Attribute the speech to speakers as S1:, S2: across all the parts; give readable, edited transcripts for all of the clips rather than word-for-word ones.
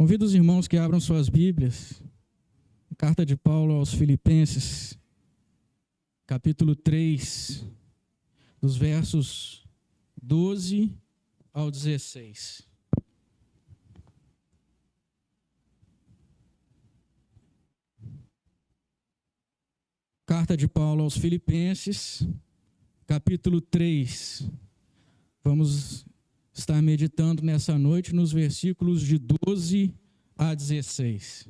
S1: Convido os irmãos que abram suas Bíblias. Carta de Paulo aos Filipenses, capítulo 3, dos versos 12 ao 16. Carta de Paulo aos Filipenses, capítulo 3. Vamos estar meditando nessa noite nos versículos de 12 a 16.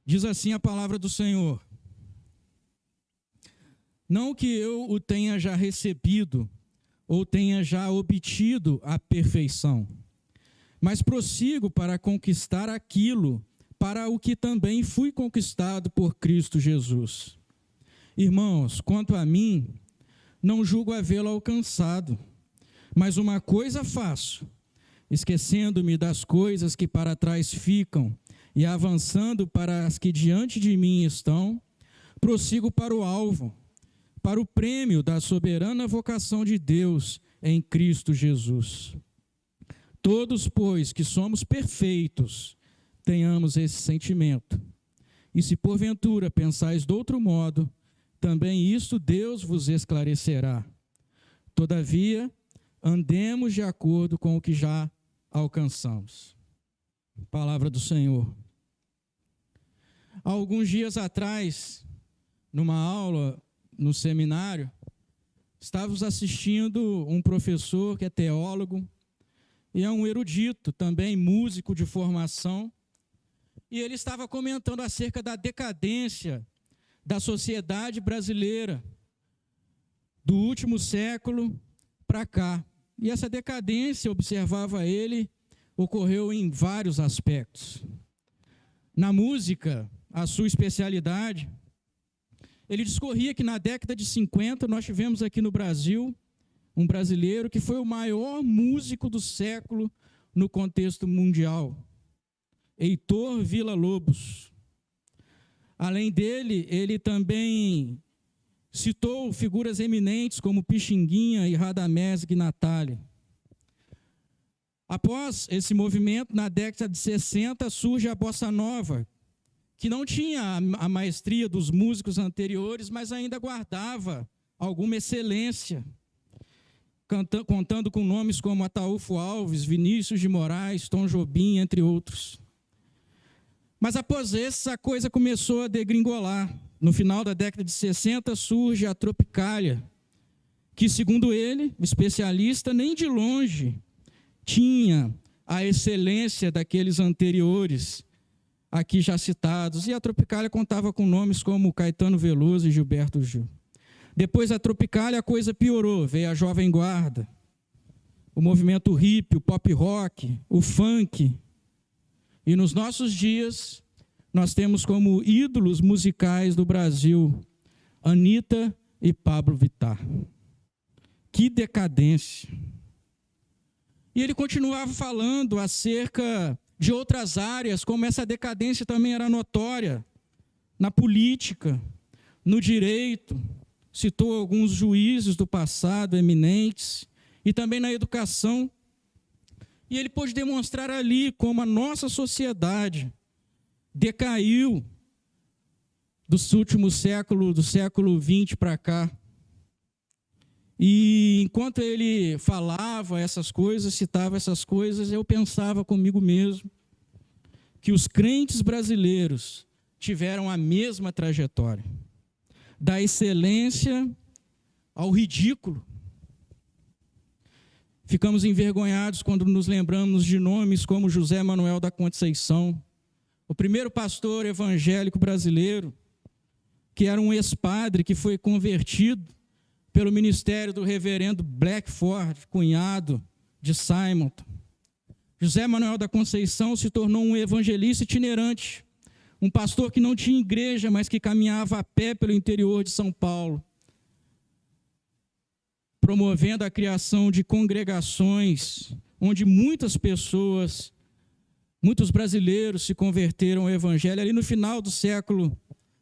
S1: Diz assim a palavra do Senhor: não que eu o tenha já recebido, ou tenha já obtido a perfeição, mas prossigo para conquistar aquilo para o que também fui conquistado por Cristo Jesus. Irmãos, quanto a mim, não julgo havê-lo alcançado, mas uma coisa faço, esquecendo-me das coisas que para trás ficam e avançando para as que diante de mim estão, prossigo para o alvo, para o prêmio da soberana vocação de Deus em Cristo Jesus. Todos, pois, que somos perfeitos, tenhamos esse sentimento. E se porventura pensais de outro modo, também isto Deus vos esclarecerá. Todavia, andemos de acordo com o que já alcançamos. Palavra do Senhor. Há alguns dias atrás, numa aula no seminário, estávamos assistindo um professor que é teólogo e é um erudito, também músico de formação, e ele estava comentando acerca da decadência da sociedade brasileira do último século para cá. E essa decadência, observava ele, ocorreu em vários aspectos. Na música, a sua especialidade, ele discorria que na década de 50 nós tivemos aqui no Brasil um brasileiro que foi o maior músico do século no contexto mundial, Heitor Villa-Lobos. Além dele, ele também citou figuras eminentes como Pixinguinha e Radamés Gnatali. Após esse movimento, na década de 60, surge a Bossa Nova, que não tinha a maestria dos músicos anteriores, mas ainda guardava alguma excelência, contando com nomes como Ataúfo Alves, Vinícius de Moraes, Tom Jobim, entre outros. Mas após isso, a coisa começou a degringolar. No final da década de 60, surge a Tropicália, que, segundo ele, o especialista, nem de longe tinha a excelência daqueles anteriores, aqui já citados, e a Tropicália contava com nomes como Caetano Veloso e Gilberto Gil. Depois da Tropicália, a coisa piorou, veio a Jovem Guarda, o movimento hippie, o pop rock, o funk, e nos nossos dias, nós temos como ídolos musicais do Brasil, Anitta e Pablo Vittar. Que decadência! E ele continuava falando acerca de outras áreas, como essa decadência também era notória, na política, no direito, citou alguns juízes do passado eminentes, e também na educação. E ele pôde demonstrar ali como a nossa sociedade decaiu dos últimos séculos, do século XX para cá. E enquanto ele falava essas coisas, citava essas coisas, eu pensava comigo mesmo que os crentes brasileiros tiveram a mesma trajetória, da excelência ao ridículo. Ficamos envergonhados quando nos lembramos de nomes como José Manuel da Conceição, o primeiro pastor evangélico brasileiro, que era um ex-padre que foi convertido pelo ministério do reverendo Blackford, cunhado de Simonton. José Manuel da Conceição se tornou um evangelista itinerante, um pastor que não tinha igreja, mas que caminhava a pé pelo interior de São Paulo, promovendo a criação de congregações, onde muitas pessoas, muitos brasileiros se converteram ao Evangelho ali no final do século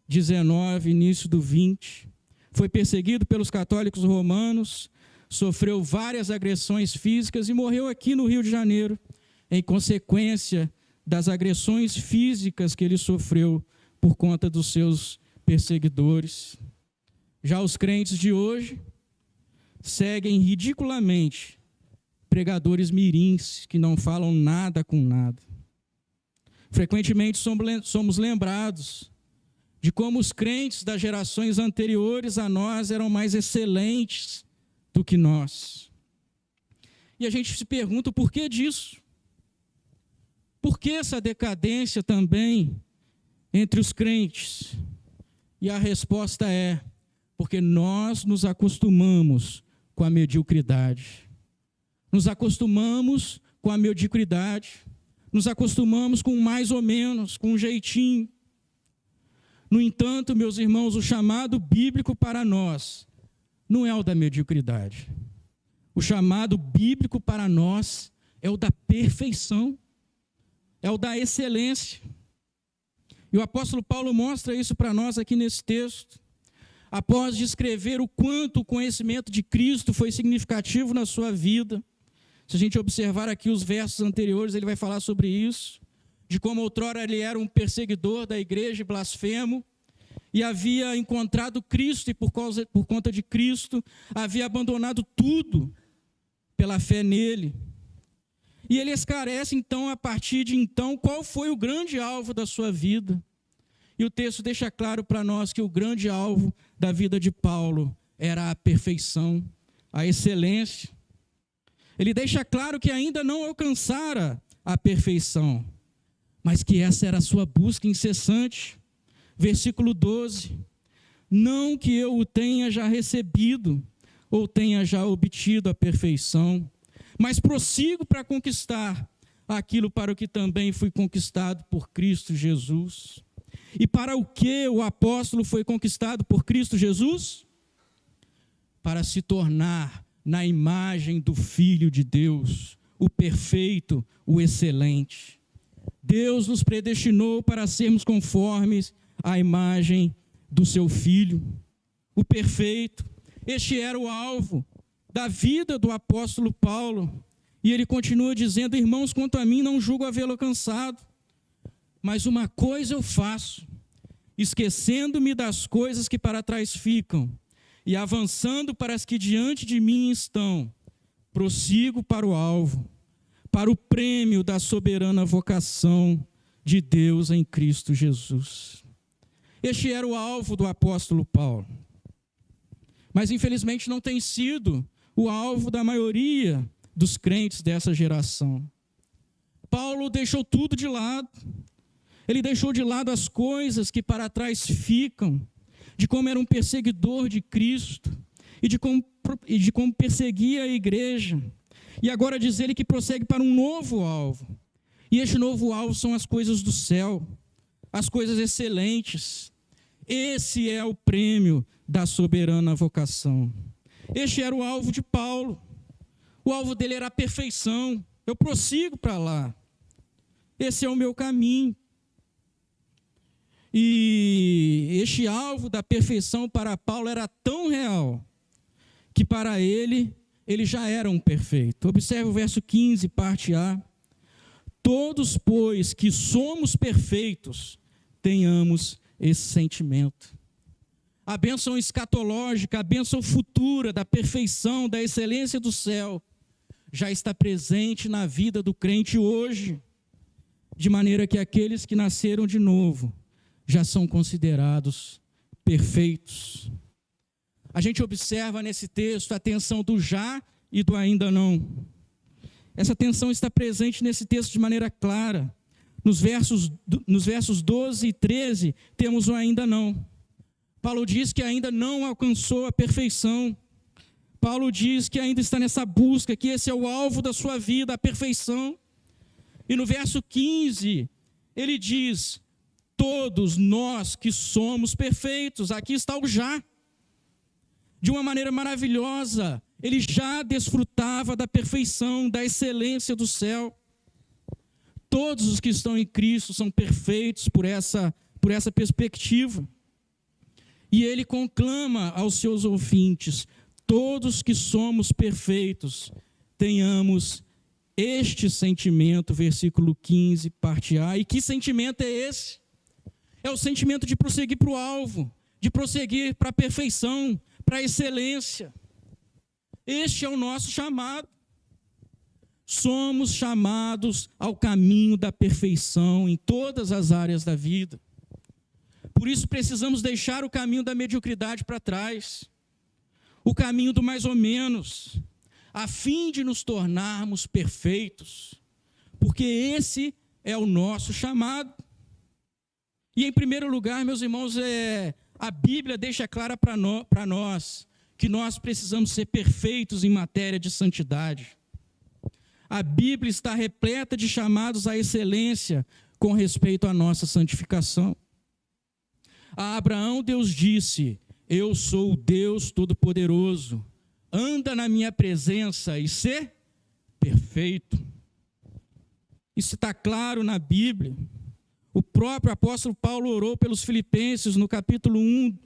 S1: XIX, início do XX. Foi perseguido pelos católicos romanos, sofreu várias agressões físicas e morreu aqui no Rio de Janeiro, em consequência das agressões físicas que ele sofreu por conta dos seus perseguidores. Já os crentes de hoje seguem ridiculamente pregadores mirins que não falam nada com nada. Frequentemente somos lembrados de como os crentes das gerações anteriores a nós eram mais excelentes do que nós. E a gente se pergunta o porquê disso. Por que essa decadência também entre os crentes? E a resposta é: porque nós nos acostumamos com a mediocridade. Nos acostumamos com a mediocridade. Nos acostumamos com mais ou menos, com um jeitinho. No entanto, meus irmãos, o chamado bíblico para nós não é o da mediocridade. O chamado bíblico para nós é o da perfeição, é o da excelência. E o apóstolo Paulo mostra isso para nós aqui nesse texto. Após descrever o quanto o conhecimento de Cristo foi significativo na sua vida, se a gente observar aqui os versos anteriores, ele vai falar sobre isso, de como outrora ele era um perseguidor da igreja, blasfemo, e havia encontrado Cristo, e por conta de Cristo, havia abandonado tudo pela fé nele. E ele esclarece, então, a partir de então, qual foi o grande alvo da sua vida. E o texto deixa claro para nós que o grande alvo da vida de Paulo era a perfeição, a excelência. Ele deixa claro que ainda não alcançara a perfeição, mas que essa era a sua busca incessante. Versículo 12: não que eu o tenha já recebido, ou tenha já obtido a perfeição, mas prossigo para conquistar aquilo para o que também fui conquistado por Cristo Jesus. E para o que o apóstolo foi conquistado por Cristo Jesus? Para se tornar na imagem do Filho de Deus, o perfeito, o excelente. Deus nos predestinou para sermos conformes à imagem do seu Filho, o perfeito. Este era o alvo da vida do apóstolo Paulo. E ele continua dizendo: irmãos, quanto a mim, não julgo havê-lo alcançado, mas uma coisa eu faço, esquecendo-me das coisas que para trás ficam, e avançando para as que diante de mim estão, prossigo para o alvo, para o prêmio da soberana vocação de Deus em Cristo Jesus. Este era o alvo do apóstolo Paulo. Mas infelizmente não tem sido o alvo da maioria dos crentes dessa geração. Paulo deixou tudo de lado. Ele deixou de lado as coisas que para trás ficam, de como era um perseguidor de Cristo, e de como perseguia a igreja. E agora diz ele que prossegue para um novo alvo. E este novo alvo são as coisas do céu, as coisas excelentes. Esse é o prêmio da soberana vocação. Este era o alvo de Paulo. O alvo dele era a perfeição. Eu prossigo para lá. Esse é o meu caminho. E este alvo da perfeição para Paulo era tão real, que para ele já era um perfeito. Observe o verso 15, parte A. Todos, pois, que somos perfeitos, tenhamos esse sentimento. A bênção escatológica, a bênção futura da perfeição, da excelência do céu, já está presente na vida do crente hoje, de maneira que aqueles que nasceram de novo já são considerados perfeitos. A gente observa nesse texto a tensão do já e do ainda não. Essa tensão está presente nesse texto de maneira clara. Nos versos 12 e 13, temos o ainda não. Paulo diz que ainda não alcançou a perfeição. Paulo diz que ainda está nessa busca, que esse é o alvo da sua vida, a perfeição. E no verso 15, ele diz: todos nós que somos perfeitos. Aqui está o já. De uma maneira maravilhosa, ele já desfrutava da perfeição, da excelência do céu. Todos os que estão em Cristo são perfeitos por essa perspectiva. E ele conclama aos seus ouvintes: todos que somos perfeitos, tenhamos este sentimento, versículo 15, parte A. E que sentimento é esse? É o sentimento de prosseguir para o alvo, de prosseguir para a perfeição, para a excelência. Este é o nosso chamado. Somos chamados ao caminho da perfeição em todas as áreas da vida. Por isso precisamos deixar o caminho da mediocridade para trás, o caminho do mais ou menos, a fim de nos tornarmos perfeitos, porque esse é o nosso chamado. E em primeiro lugar, meus irmãos, a Bíblia deixa clara para nós que nós precisamos ser perfeitos em matéria de santidade. A Bíblia está repleta de chamados à excelência com respeito à nossa santificação. A Abraão Deus disse: eu sou o Deus Todo-Poderoso, anda na minha presença e ser perfeito. Isso está claro na Bíblia. O próprio apóstolo Paulo orou pelos filipenses no capítulo 1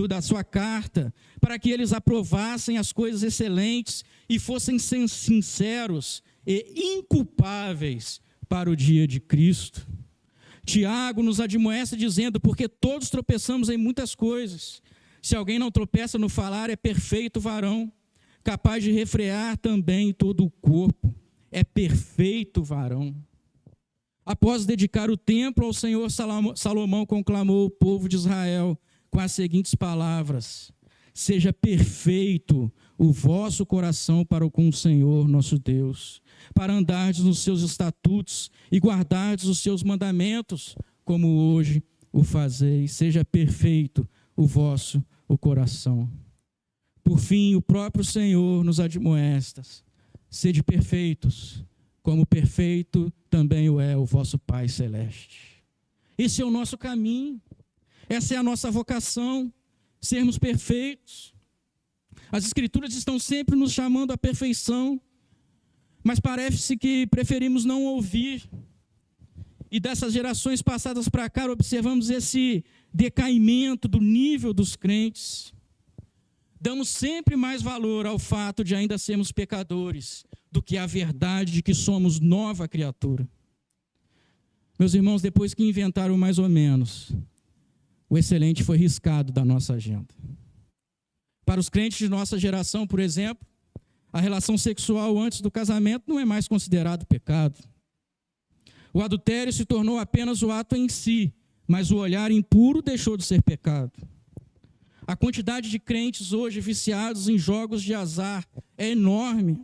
S1: da sua carta, para que eles aprovassem as coisas excelentes e fossem sinceros e inculpáveis para o dia de Cristo. Tiago nos admoesta dizendo: porque todos tropeçamos em muitas coisas. Se alguém não tropeça no falar, é perfeito varão, capaz de refrear também todo o corpo. É perfeito varão. Após dedicar o templo ao Senhor, Salomão conclamou o povo de Israel com as seguintes palavras: seja perfeito o vosso coração para com o Senhor nosso Deus, para andardes nos seus estatutos e guardardes os seus mandamentos, como hoje o fazeis. Seja perfeito o vosso coração. Por fim, o próprio Senhor nos admoesta: sede perfeitos, como perfeito também o é o vosso Pai Celeste. Esse é o nosso caminho, essa é a nossa vocação, sermos perfeitos. As Escrituras estão sempre nos chamando à perfeição, mas parece que preferimos não ouvir. E dessas gerações passadas para cá, observamos esse decaimento do nível dos crentes. Damos sempre mais valor ao fato de ainda sermos pecadores do que à verdade de que somos nova criatura. Meus irmãos, depois que inventaram mais ou menos, o excelente foi riscado da nossa agenda. Para os crentes de nossa geração, por exemplo, a relação sexual antes do casamento não é mais considerado pecado. O adultério se tornou apenas o ato em si, mas o olhar impuro deixou de ser pecado. A quantidade de crentes hoje viciados em jogos de azar é enorme.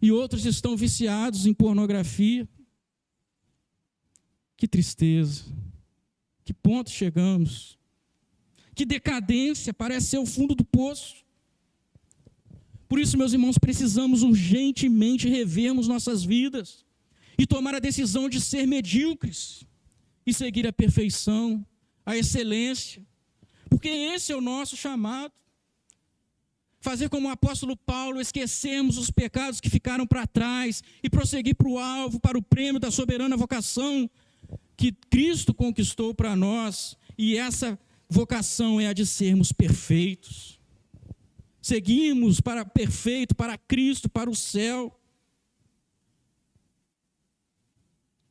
S1: E outros estão viciados em pornografia. Que tristeza. Que ponto chegamos. Que decadência, parece ser o fundo do poço. Por isso, meus irmãos, precisamos urgentemente revermos nossas vidas e tomar a decisão de ser medíocres e seguir a perfeição, a excelência, porque esse é o nosso chamado. Fazer como o apóstolo Paulo, esquecermos os pecados que ficaram para trás e prosseguir para o alvo, para o prêmio da soberana vocação que Cristo conquistou para nós, e essa vocação é a de sermos perfeitos. Seguimos para perfeito, para Cristo, para o céu.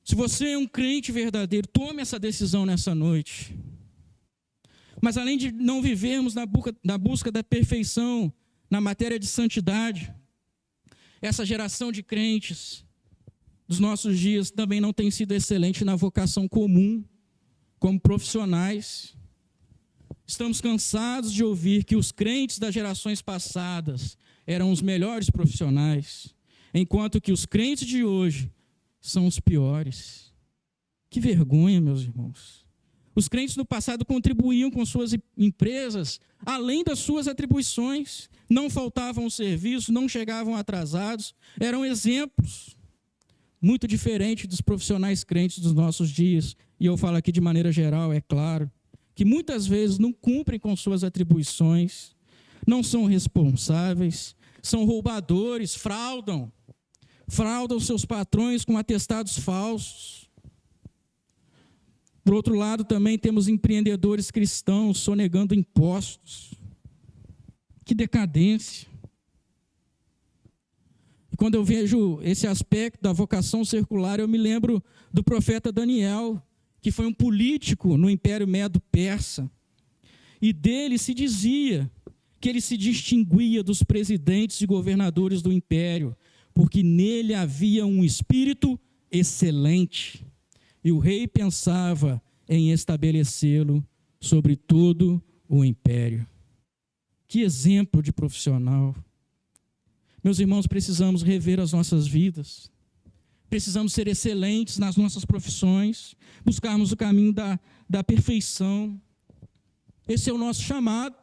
S1: Se você é um crente verdadeiro, tome essa decisão nessa noite. Mas além de não vivermos na busca da perfeição, na matéria de santidade, essa geração de crentes dos nossos dias também não tem sido excelente na vocação comum, como profissionais. Estamos cansados de ouvir que os crentes das gerações passadas eram os melhores profissionais, enquanto que os crentes de hoje são os piores. Que vergonha, meus irmãos. Os crentes no passado contribuíam com suas empresas, além das suas atribuições, não faltavam serviço, não chegavam atrasados, eram exemplos. Muito diferente dos profissionais crentes dos nossos dias, e eu falo aqui de maneira geral, é claro, que muitas vezes não cumprem com suas atribuições, não são responsáveis, são roubadores, fraudam seus patrões com atestados falsos. Por outro lado, também temos empreendedores cristãos sonegando impostos. Que decadência! E quando eu vejo esse aspecto da vocação circular, eu me lembro do profeta Daniel, que foi um político no Império Medo-Persa. E dele se dizia que ele se distinguia dos presidentes e governadores do império, porque nele havia um espírito excelente. E o rei pensava em estabelecê-lo sobre todo o império. Que exemplo de profissional. Meus irmãos, precisamos rever as nossas vidas. Precisamos ser excelentes nas nossas profissões, buscarmos o caminho da perfeição. Esse é o nosso chamado.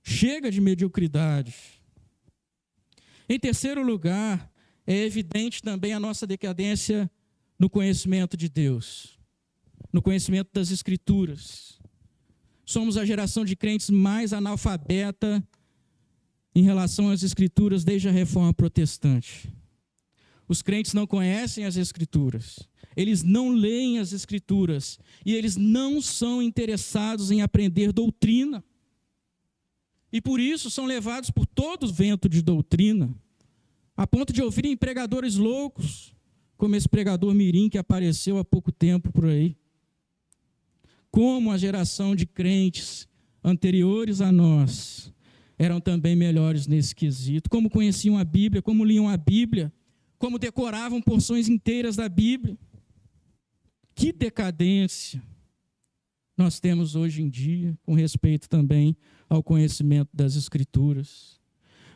S1: Chega de mediocridade. Em terceiro lugar, é evidente também a nossa decadência no conhecimento de Deus, no conhecimento das Escrituras. Somos a geração de crentes mais analfabeta em relação às Escrituras desde a Reforma Protestante. Os crentes não conhecem as Escrituras, eles não leem as Escrituras e eles não são interessados em aprender doutrina. E por isso são levados por todo o vento de doutrina, a ponto de ouvirem pregadores loucos, como esse pregador mirim que apareceu há pouco tempo por aí. Como a geração de crentes anteriores a nós eram também melhores nesse quesito, como conheciam a Bíblia, como liam a Bíblia, como decoravam porções inteiras da Bíblia. Que decadência nós temos hoje em dia, com respeito também ao conhecimento das Escrituras.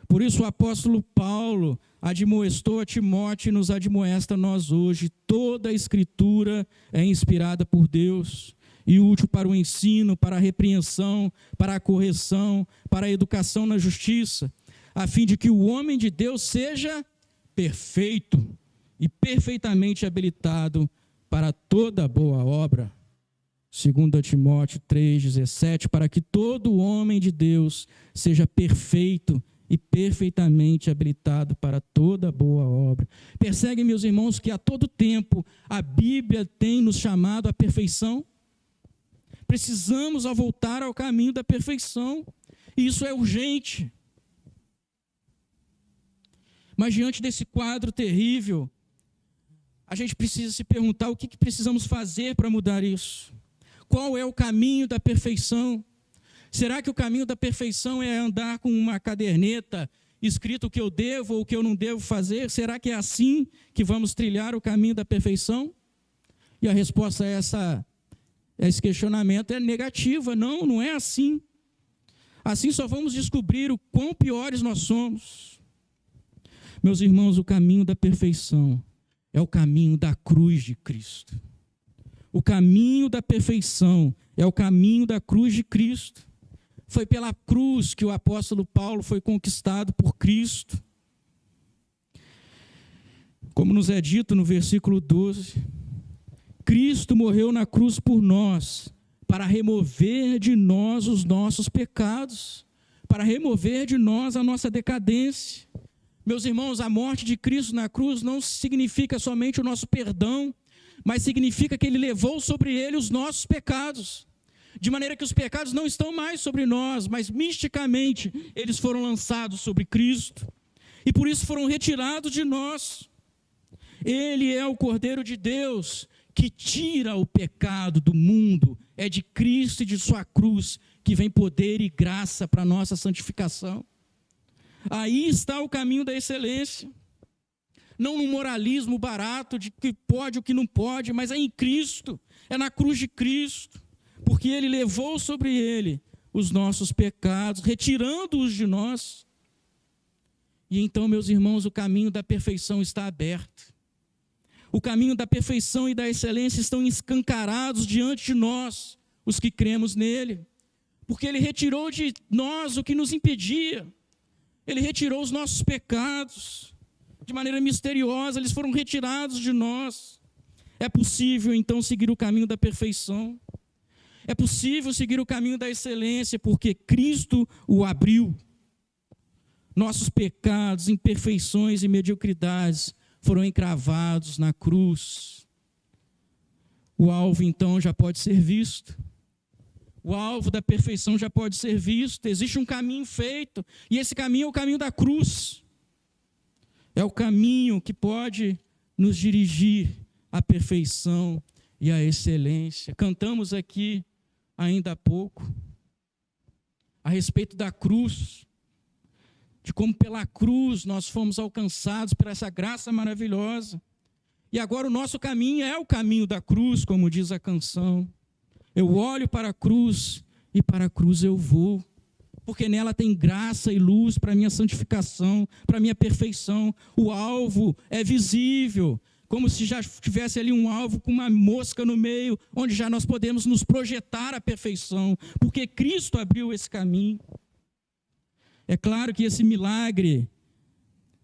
S1: Por isso o apóstolo Paulo admoestou a Timóteo e nos admoesta a nós hoje: toda a Escritura é inspirada por Deus e útil para o ensino, para a repreensão, para a correção, para a educação na justiça, a fim de que o homem de Deus seja perfeito e perfeitamente habilitado para toda boa obra. 2 Timóteo 3,17, para que todo homem de Deus seja perfeito e perfeitamente habilitado para toda boa obra. Percebem, meus irmãos, que a todo tempo a Bíblia tem nos chamado à perfeição? Precisamos voltar ao caminho da perfeição, e isso é urgente. Mas diante desse quadro terrível, a gente precisa se perguntar o que precisamos fazer para mudar isso. Qual é o caminho da perfeição? Será que o caminho da perfeição é andar com uma caderneta escrito o que eu devo ou o que eu não devo fazer? Será que é assim que vamos trilhar o caminho da perfeição? E a resposta a esse questionamento é negativa. Não, não é assim. Assim só vamos descobrir o quão piores nós somos. Meus irmãos, o caminho da perfeição é o caminho da cruz de Cristo. O caminho da perfeição é o caminho da cruz de Cristo. Foi pela cruz que o apóstolo Paulo foi conquistado por Cristo. Como nos é dito no versículo 12, Cristo morreu na cruz por nós, para remover de nós os nossos pecados, para remover de nós a nossa decadência. Meus irmãos, a morte de Cristo na cruz não significa somente o nosso perdão, mas significa que Ele levou sobre Ele os nossos pecados, de maneira que os pecados não estão mais sobre nós, mas misticamente eles foram lançados sobre Cristo, e por isso foram retirados de nós. Ele é o Cordeiro de Deus, que tira o pecado do mundo. É de Cristo e de sua cruz que vem poder e graça para a nossa santificação. Aí está o caminho da excelência. Não no moralismo barato de que pode ou que não pode, mas é em Cristo, é na cruz de Cristo, porque Ele levou sobre Ele os nossos pecados, retirando-os de nós. E então, meus irmãos, o caminho da perfeição está aberto. O caminho da perfeição e da excelência estão escancarados diante de nós, os que cremos nele, porque Ele retirou de nós o que nos impedia. Ele retirou os nossos pecados, de maneira misteriosa, eles foram retirados de nós. É possível, então, seguir o caminho da perfeição. É possível seguir o caminho da excelência, porque Cristo o abriu. Nossos pecados, imperfeições e mediocridades foram encravados na cruz. O alvo, então, já pode ser visto. O alvo da perfeição já pode ser visto. Existe um caminho feito, e esse caminho é o caminho da cruz. É o caminho que pode nos dirigir à perfeição e à excelência. Cantamos aqui, ainda há pouco, a respeito da cruz, de como pela cruz nós fomos alcançados por essa graça maravilhosa. E agora o nosso caminho é o caminho da cruz, como diz a canção. Eu olho para a cruz e para a cruz eu vou, porque nela tem graça e luz para a minha santificação, para a minha perfeição. O alvo é visível, como se já tivesse ali um alvo com uma mosca no meio, onde já nós podemos nos projetar à perfeição, porque Cristo abriu esse caminho. É claro que esse milagre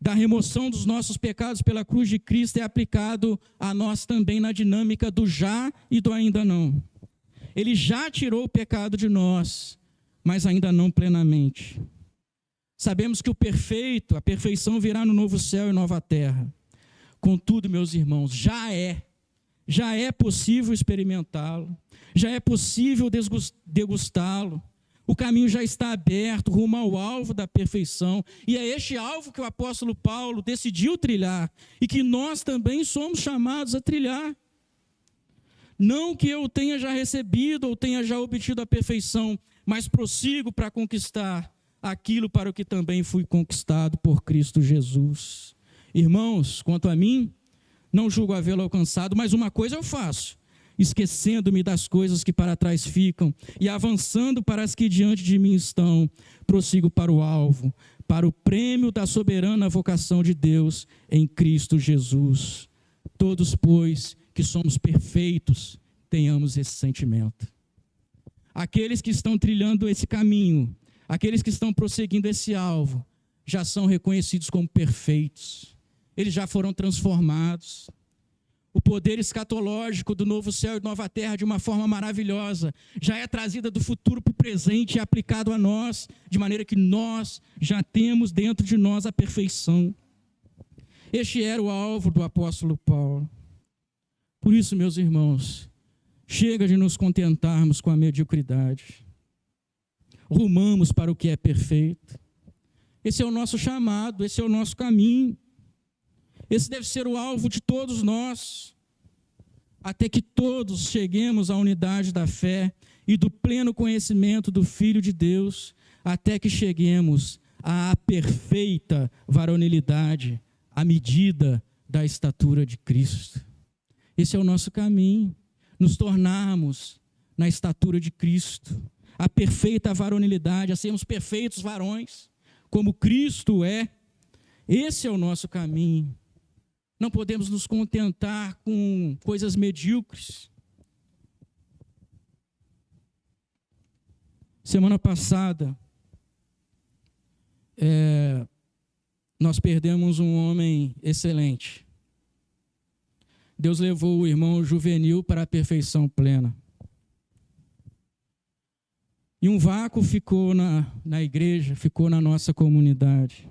S1: da remoção dos nossos pecados pela cruz de Cristo é aplicado a nós também na dinâmica do já e do ainda não. Ele já tirou o pecado de nós, mas ainda não plenamente. Sabemos que o perfeito, a perfeição virá no novo céu e nova terra. Contudo, meus irmãos, já é possível experimentá-lo, já é possível degustá-lo. O caminho já está aberto rumo ao alvo da perfeição, e é este alvo que o apóstolo Paulo decidiu trilhar, e que nós também somos chamados a trilhar. Não que eu tenha já recebido ou tenha já obtido a perfeição, mas prossigo para conquistar aquilo para o que também fui conquistado por Cristo Jesus. Irmãos, quanto a mim, não julgo havê-lo alcançado, mas uma coisa eu faço, esquecendo-me das coisas que para trás ficam e avançando para as que diante de mim estão, prossigo para o alvo, para o prêmio da soberana vocação de Deus em Cristo Jesus. Todos, pois, que somos perfeitos, tenhamos esse sentimento. Aqueles que estão trilhando esse caminho, aqueles que estão prosseguindo esse alvo, já são reconhecidos como perfeitos. Eles já foram transformados. O poder escatológico do novo céu e nova terra, de uma forma maravilhosa, já é trazida do futuro para o presente e aplicado a nós, de maneira que nós já temos dentro de nós a perfeição. Este era o alvo do apóstolo Paulo. Por isso, meus irmãos, chega de nos contentarmos com a mediocridade. Rumamos para o que é perfeito. Esse é o nosso chamado, esse é o nosso caminho. Esse deve ser o alvo de todos nós, até que todos cheguemos à unidade da fé e do pleno conhecimento do Filho de Deus, até que cheguemos à perfeita varonilidade, à medida da estatura de Cristo. Esse é o nosso caminho, nos tornarmos na estatura de Cristo, a perfeita varonilidade, a sermos perfeitos varões, como Cristo é. Esse é o nosso caminho. Não podemos nos contentar com coisas medíocres. Semana passada, nós perdemos um homem excelente. Deus levou o irmão juvenil para a perfeição plena. E um vácuo ficou na igreja, ficou na nossa comunidade.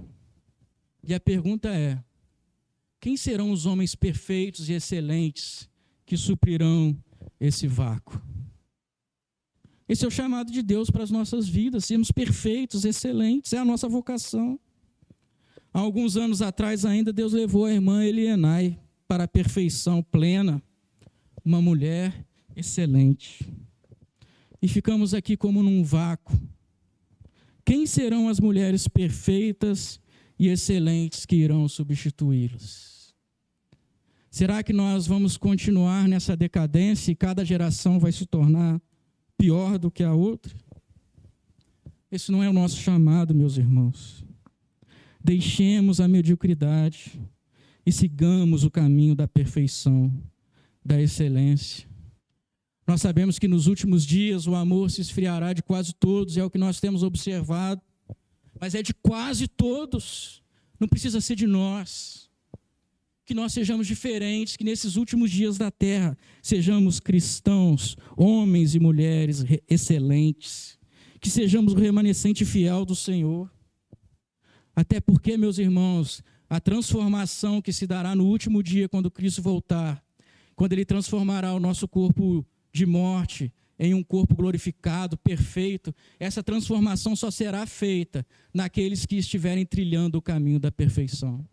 S1: E a pergunta é: quem serão os homens perfeitos e excelentes que suprirão esse vácuo? Esse é o chamado de Deus para as nossas vidas, sermos perfeitos, excelentes, é a nossa vocação. Há alguns anos atrás ainda, Deus levou a irmã Elienay para a perfeição plena, uma mulher excelente. E ficamos aqui como num vácuo. Quem serão as mulheres perfeitas e excelentes que irão substituí-las? Será que nós vamos continuar nessa decadência e cada geração vai se tornar pior do que a outra? Esse não é o nosso chamado, meus irmãos. Deixemos a mediocridade e sigamos o caminho da perfeição, da excelência. Nós sabemos que nos últimos dias o amor se esfriará de quase todos, é o que nós temos observado, mas é de quase todos, não precisa ser de nós. Que nós sejamos diferentes, que nesses últimos dias da terra sejamos cristãos, homens e mulheres excelentes, que sejamos o remanescente fiel do Senhor. Até porque, meus irmãos, a transformação que se dará no último dia, quando Cristo voltar, quando Ele transformará o nosso corpo de morte em um corpo glorificado, perfeito, essa transformação só será feita naqueles que estiverem trilhando o caminho da perfeição,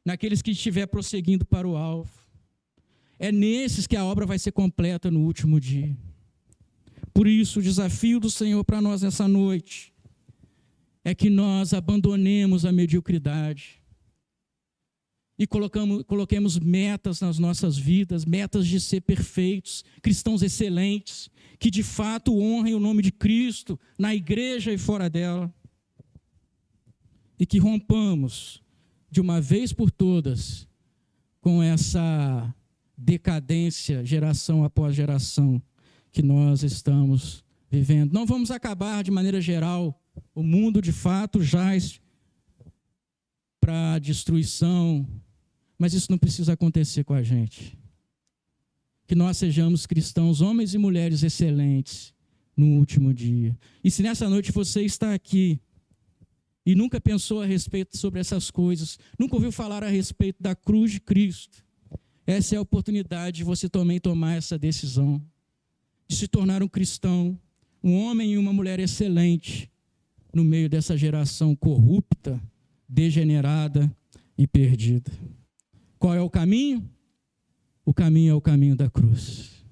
S1: naqueles que estiverem prosseguindo para o alvo. É nesses que a obra vai ser completa no último dia. Por isso, o desafio do Senhor para nós nessa noite é que nós abandonemos a mediocridade e coloquemos metas nas nossas vidas, metas de ser perfeitos, cristãos excelentes, que de fato honrem o nome de Cristo na igreja e fora dela. E que rompamos, de uma vez por todas, com essa decadência, geração após geração, que nós estamos vivendo. Não vamos acabar de maneira geral. O mundo, de fato, jaz para a destruição, mas isso não precisa acontecer com a gente. Que nós sejamos cristãos, homens e mulheres excelentes, no último dia. E se nessa noite você está aqui e nunca pensou a respeito sobre essas coisas, nunca ouviu falar a respeito da cruz de Cristo, essa é a oportunidade de você também tomar essa decisão, de se tornar um cristão, um homem e uma mulher excelente, no meio dessa geração corrupta, degenerada e perdida. Qual é o caminho? O caminho é o caminho da cruz.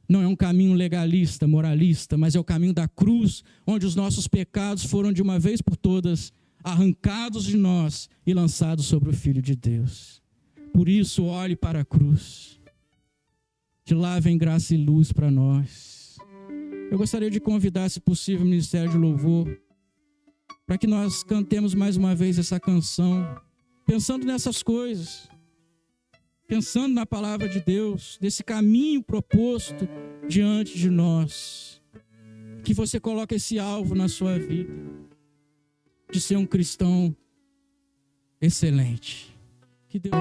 S1: Não é um caminho legalista, moralista, mas é o caminho da cruz, onde os nossos pecados foram de uma vez por todas arrancados de nós e lançados sobre o Filho de Deus. Por isso, olhe para a cruz. De lá vem graça e luz para nós. Eu gostaria de convidar, se possível, o Ministério de Louvor, para que nós cantemos mais uma vez essa canção, pensando nessas coisas, pensando na palavra de Deus, desse caminho proposto diante de nós. Que você coloque esse alvo na sua vida, de ser um cristão excelente. Que Deus...